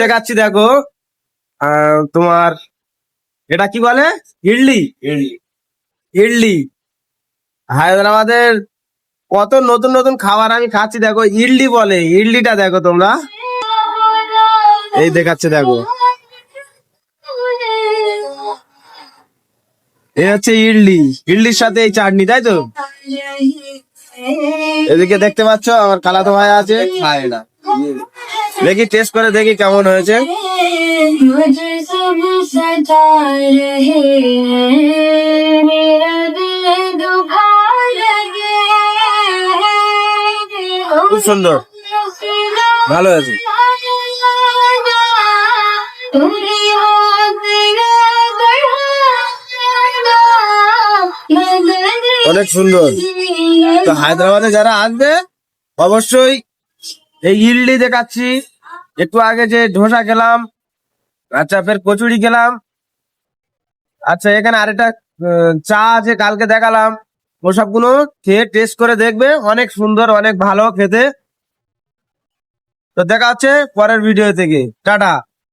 দেখাচ্ছি দেখো। তোমার এটা কি বলে? ইডলি। ইডলি হায়দ্রাবাদের কত নতুন নতুন খাবার আমি খাচ্ছি। দেখো ইডলি বলে, ইডলিটা দেখো তোমরা, এই দেখাচ্ছে দেখো, এই হচ্ছে ইডলি। ইডলির সাথে এই চাটনি, তাই তো? এদিকে দেখতে পাচ্ছ আমার খালাতো ভাই আছে, খায় এটা। দেখি টেস্ট করে দেখি কেমন হয়েছে। খুব সুন্দর, ভালো হয়েছে। অনেক সুন্দর। তো হায়দ্রাবাদে যারা আসবে অবশ্যই এই ইডলি দেখাচ্ছি, একটু আগে যে ধোসা খেলাম, আচ্ছা ফের কচুরি খেলাম, আচ্ছা এখানে আরেকটা চা আছে কালকে দেখালাম, ওসবগুলো খেয়ে টেস্ট করে দেখবে, অনেক সুন্দর, অনেক ভালো খেতে। তো দেখা হচ্ছে পরের ভিডিও থেকে, টাটা।